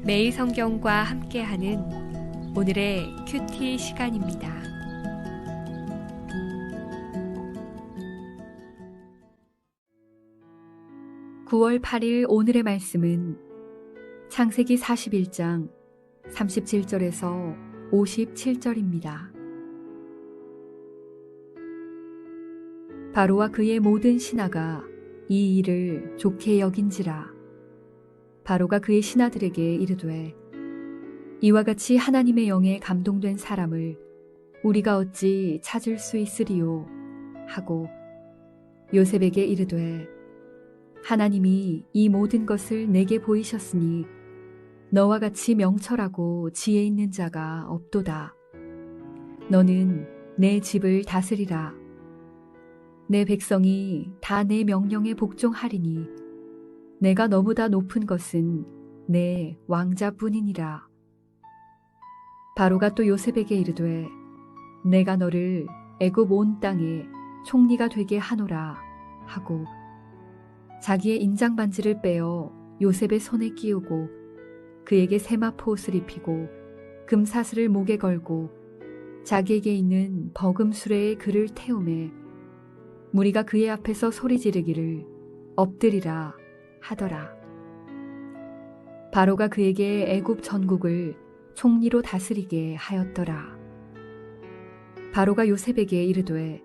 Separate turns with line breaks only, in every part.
매일 성경과 함께하는 오늘의 큐티 시간입니다. (9월 8일) 오늘의 말씀은 창세기 41장 37절에서 57절입니다. 바로와 그의 모든 신하가 이 일을 좋게 여긴지라. 바로가 그의 신하들에게 이르되 이와 같이 하나님의 영에 감동된 사람을 우리가 어찌 찾을 수 있으리요 하고 요셉에게 이르되 하나님이 이 모든 것을 내게 보이셨으니 너와 같이 명철하고 지혜 있는 자가 없도다. 너는 내 집을 다스리라. 내 백성이 다 내 명령에 복종하리니 내가 너보다 높은 것은 내 왕자뿐이니라. 바로가 또 요셉에게 이르되 내가 너를 애굽 온 땅에 총리가 되게 하노라 하고 자기의 인장반지를 빼어 요셉의 손에 끼우고 그에게 세마포 옷을 입히고 금사슬을 목에 걸고 자기에게 있는 버금수레에 그를 태우매 무리가 그의 앞에서 소리 지르기를 엎드리라 하더라. 바로가 그에게 애굽 전국을 총리로 다스리게 하였더라. 바로가 요셉에게 이르되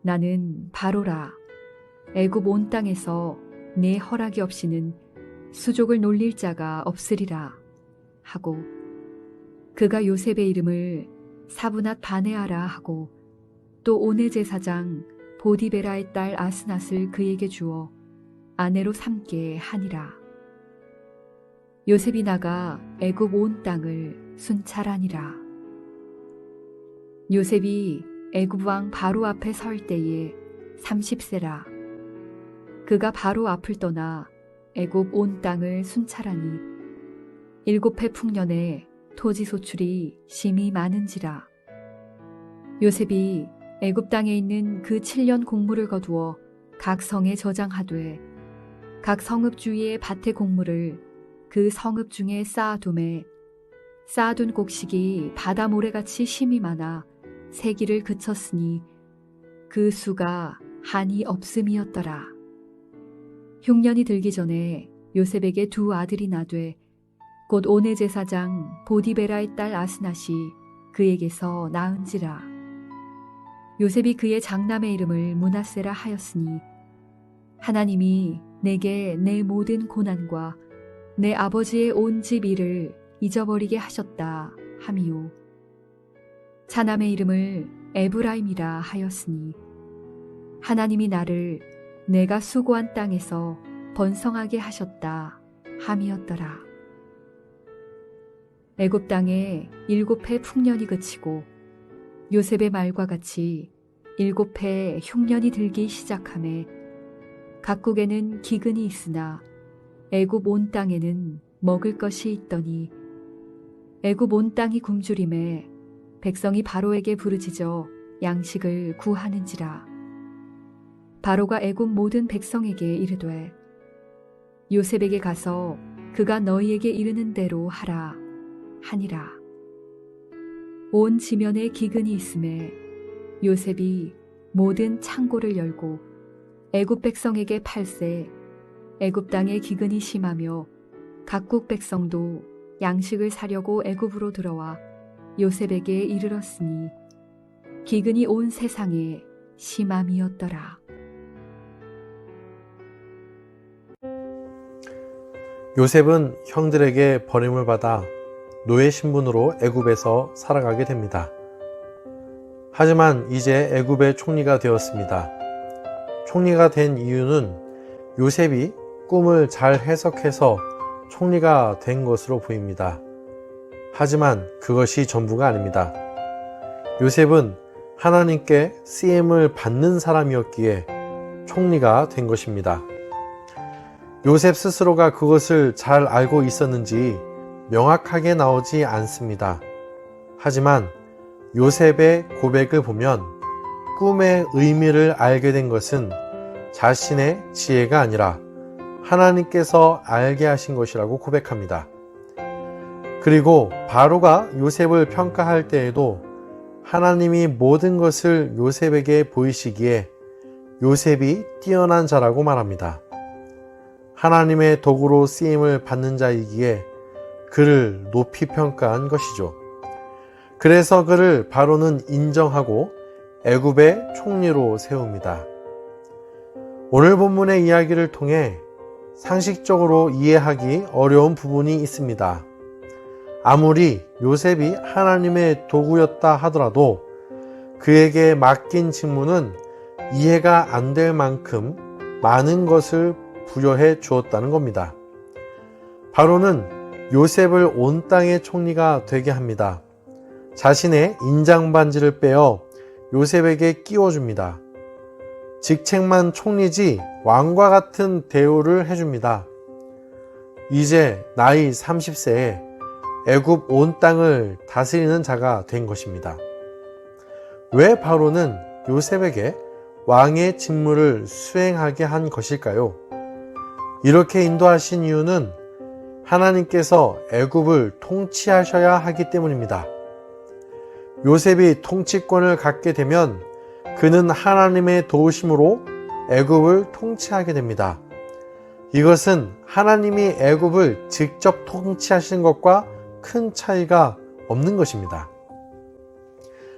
나는 바로라. 애굽 온 땅에서 내 허락이 없이는 수족을 놀릴 자가 없으리라 하고 그가 요셉의 이름을 사브낫 바네아라 하고 또 온의 제사장 보디베라의 딸 아스낫을 그에게 주어 아내로 삼게 하니라. 요셉이 나가 애굽 온 땅을 순찰하니라. 요셉이 애굽 왕 바로 앞에 설 때에 30세라. 그가 바로 앞을 떠나 애굽 온 땅을 순찰하니 7해 풍년에 토지 소출이 심히 많은지라. 요셉이 애굽 땅에 있는 그 7년 곡물을 거두어 각 성에 저장하되 각 성읍 주위의 밭의 곡물을 그 성읍 중에 쌓아두매 쌓아둔 곡식이 바다 모래같이 심이 많아 세기를 그쳤으니 그 수가 한이 없음이었더라. 흉년이 들기 전에 요셉에게 2 아들이 나되 곧 온의 제사장 보디베라의 딸 아스낫이 그에게서 낳은지라. 요셉이 그의 장남의 이름을 므낫세라 하였으니 하나님이 내게 내 모든 고난과 내 아버지의 온 집 일을 잊어버리게 하셨다 함이요. 차남의 이름을 에브라임이라 하였으니 하나님이 나를 내가 수고한 땅에서 번성하게 하셨다 함이었더라. 애굽 땅에 7해 풍년이 그치고 요셉의 말과 같이 7해 흉년이 들기 시작하매 각국에는 기근이 있으나 애굽 온 땅에는 먹을 것이 있더니 애굽 온 땅이 굶주림에 백성이 바로에게 부르짖어 양식을 구하는지라. 바로가 애굽 모든 백성에게 이르되 요셉에게 가서 그가 너희에게 이르는 대로 하라 하니라. 온 지면에 기근이 있음에 요셉이 모든 창고를 열고 애굽 백성에게 팔세 애굽 땅에 기근이 심하며 각국 백성도 양식을 사려고 애굽으로 들어와 요셉에게 이르렀으니 기근이 온 세상에 심함이었더라.
요셉은 형들에게 버림을 받아 노예 신분으로 애굽에서 살아가게 됩니다. 하지만 이제 애굽의 총리가 되었습니다. 총리가 된 이유는 요셉이 꿈을 잘 해석해서 총리가 된 것으로 보입니다. 하지만 그것이 전부가 아닙니다. 요셉은 하나님께 쓰임을 받는 사람이었기에 총리가 된 것입니다. 요셉 스스로가 그것을 잘 알고 있었는지 명확하게 나오지 않습니다. 하지만 요셉의 고백을 보면 꿈의 의미를 알게 된 것은 자신의 지혜가 아니라 하나님께서 알게 하신 것이라고 고백합니다. 그리고 바로가 요셉을 평가할 때에도 하나님이 모든 것을 요셉에게 보이시기에 요셉이 뛰어난 자라고 말합니다. 하나님의 도구로 쓰임을 받는 자이기에 그를 높이 평가한 것이죠. 그래서 그를 바로는 인정하고 애굽의 총리로 세웁니다. 오늘 본문의 이야기를 통해 상식적으로 이해하기 어려운 부분이 있습니다. 아무리 요셉이 하나님의 도구였다 하더라도 그에게 맡긴 직무는 이해가 안 될 만큼 많은 것을 부여해 주었다는 겁니다. 바로는 요셉을 온 땅의 총리가 되게 합니다. 자신의 인장 반지를 빼어 요셉에게 끼워줍니다. 직책만 총리지 왕과 같은 대우를 해줍니다. 이제 나이 30세에 애굽 온 땅을 다스리는 자가 된 것입니다. 왜 바로는 요셉에게 왕의 직무를 수행하게 한 것일까요? 이렇게 인도하신 이유는 하나님께서 애굽을 통치하셔야 하기 때문입니다. 요셉이 통치권을 갖게 되면 그는 하나님의 도우심으로 애굽을 통치하게 됩니다. 이것은 하나님이 애굽을 직접 통치하신 것과 큰 차이가 없는 것입니다.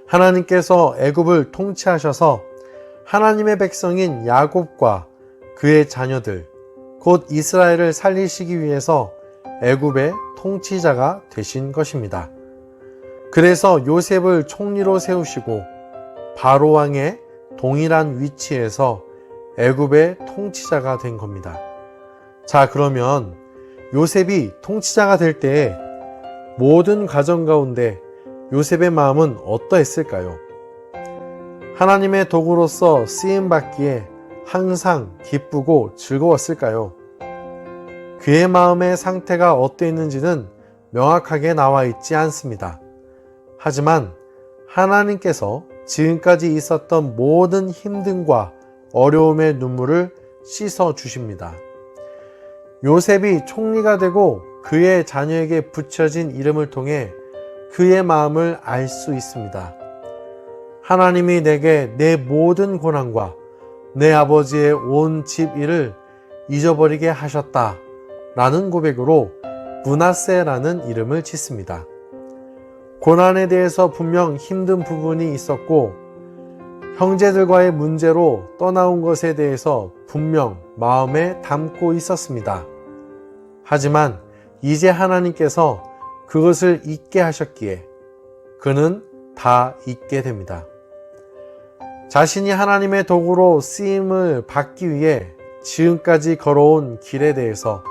하나님께서 애굽을 통치하셔서 하나님의 백성인 야곱과 그의 자녀들, 곧 이스라엘을 살리시기 위해서 애굽의 통치자가 되신 것입니다. 그래서 요셉을 총리로 세우시고 바로 왕의 동일한 위치에서 애굽의 통치자가 된 겁니다. 자, 그러면 요셉이 통치자가 될 때에 모든 가정 가운데 요셉의 마음은 어떠했을까요? 하나님의 도구로서 쓰임받기에 항상 기쁘고 즐거웠을까요? 그의 마음의 상태가 어떠했는지는 명확하게 나와 있지 않습니다. 하지만 하나님께서 지금까지 있었던 모든 힘듦과 어려움의 눈물을 씻어 주십니다. 요셉이 총리가 되고 그의 자녀에게 붙여진 이름을 통해 그의 마음을 알 수 있습니다. 하나님이 내게 내 모든 고난과 내 아버지의 온 집 일을 잊어버리게 하셨다 라는 고백으로 므낫세라는 이름을 짓습니다. 고난에 대해서 분명 힘든 부분이 있었고 형제들과의 문제로 떠나온 것에 대해서 분명 마음에 담고 있었습니다. 하지만 이제 하나님께서 그것을 잊게 하셨기에 그는 다 잊게 됩니다. 자신이 하나님의 도구로 쓰임을 받기 위해 지금까지 걸어온 길에 대해서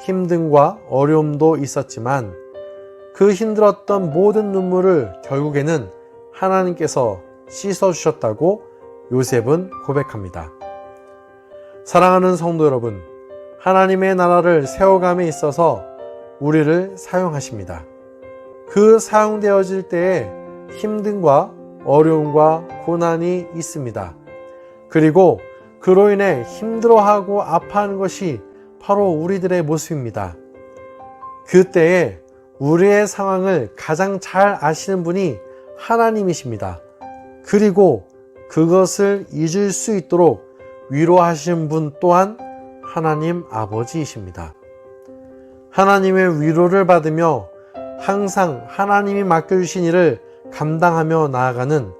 힘듦과 어려움도 있었지만 그 힘들었던 모든 눈물을 결국에는 하나님께서 씻어주셨다고 요셉은 고백합니다. 사랑하는 성도 여러분, 하나님의 나라를 세워감에 있어서 우리를 사용하십니다. 그 사용되어질 때에 힘듦과 어려움과 고난이 있습니다. 그리고 그로 인해 힘들어하고 아파하는 것이 바로 우리들의 모습입니다. 그때에 우리의 상황을 가장 잘 아시는 분이 하나님이십니다. 그리고 그것을 잊을 수 있도록 위로하신 분 또한 하나님 아버지이십니다. 하나님의 위로를 받으며 항상 하나님이 맡겨주신 일을 감당하며 나아가는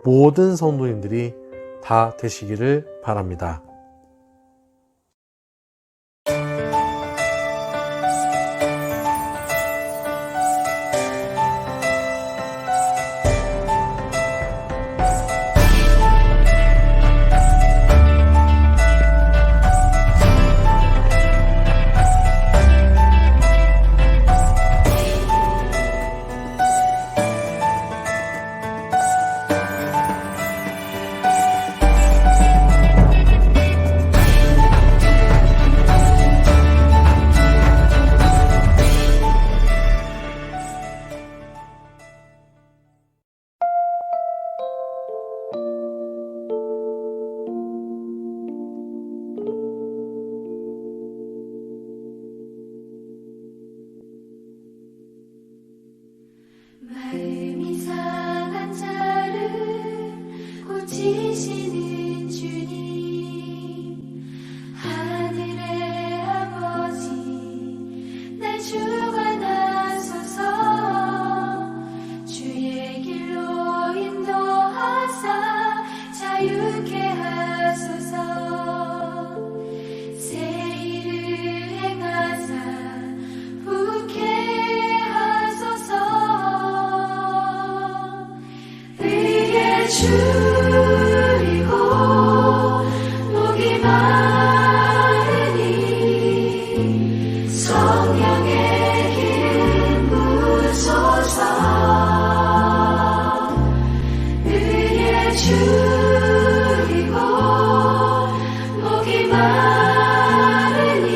모든 성도님들이 다 되시기를 바랍니다.
마음이 상한 자를 고치시는 주님, 하늘의 아버지 날 주관하소서. 주의 길로 인도하사 자유케 하소서. 새 일을 행하사 부게 하소서. 의에 줄이고 목이 마르니 성령의 기름 부으소서. 의에 줄이고 목이 마르니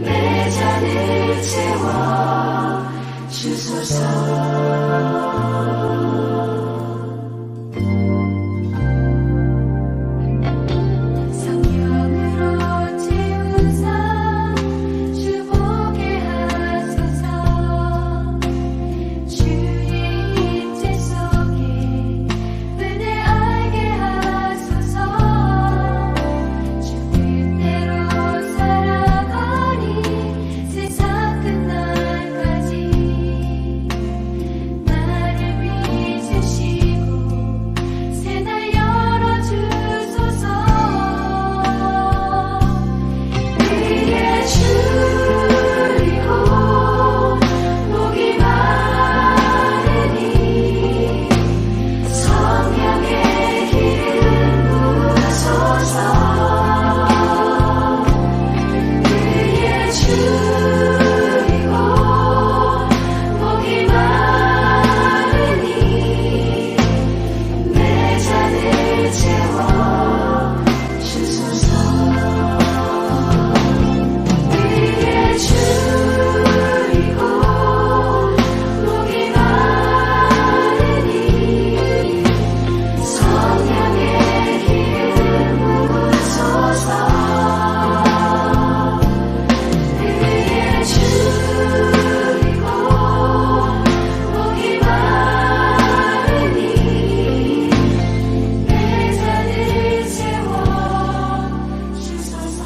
내 잔을 채워 주소서. 성령으로 채우사 주보게 하소서. 주의 임재 속에 은혜 알게 하소서. 주 뜻대로 살아가니 세상 끝날까지 나를 믿으시고 새날 열어주소서. 의에 줄이고 목이 마르니 성령의 기름 부으소서. 의에 줄이고 목이 마르니 내 잔을 채워 주소서. 의에 줄이고 목이 마르니 성령의 기름 부으소서. 의에 줄이고 목이 마르니 내 잔을 채워 주소서.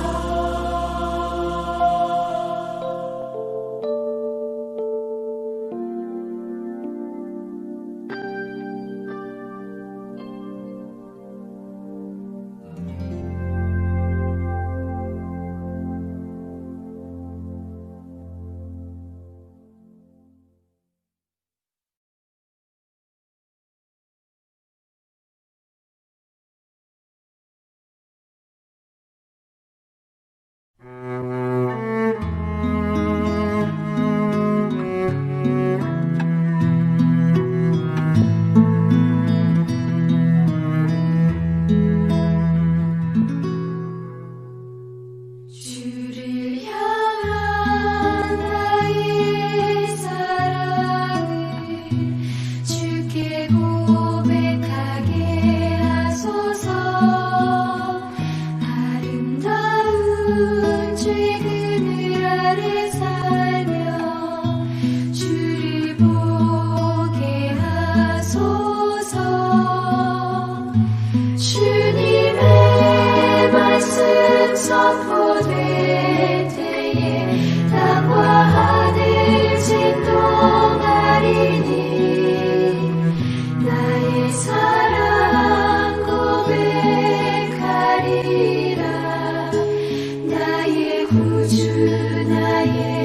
주를 향한 나의 사랑을 주께 고백하게 하소서. 아름다운 주의 그늘 아래 살며 주를 보게 하소서. 주님의 말씀 선포될 때에 땅과 하늘 진동하리니 나의 사랑 고백하리라. 나의 구주 나의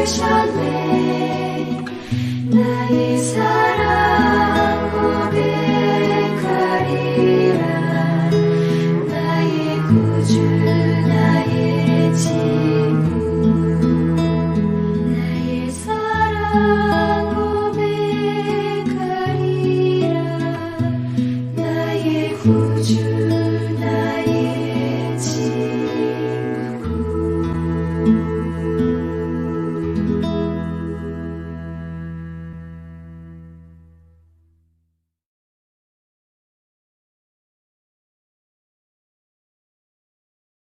주셨네 나의 삶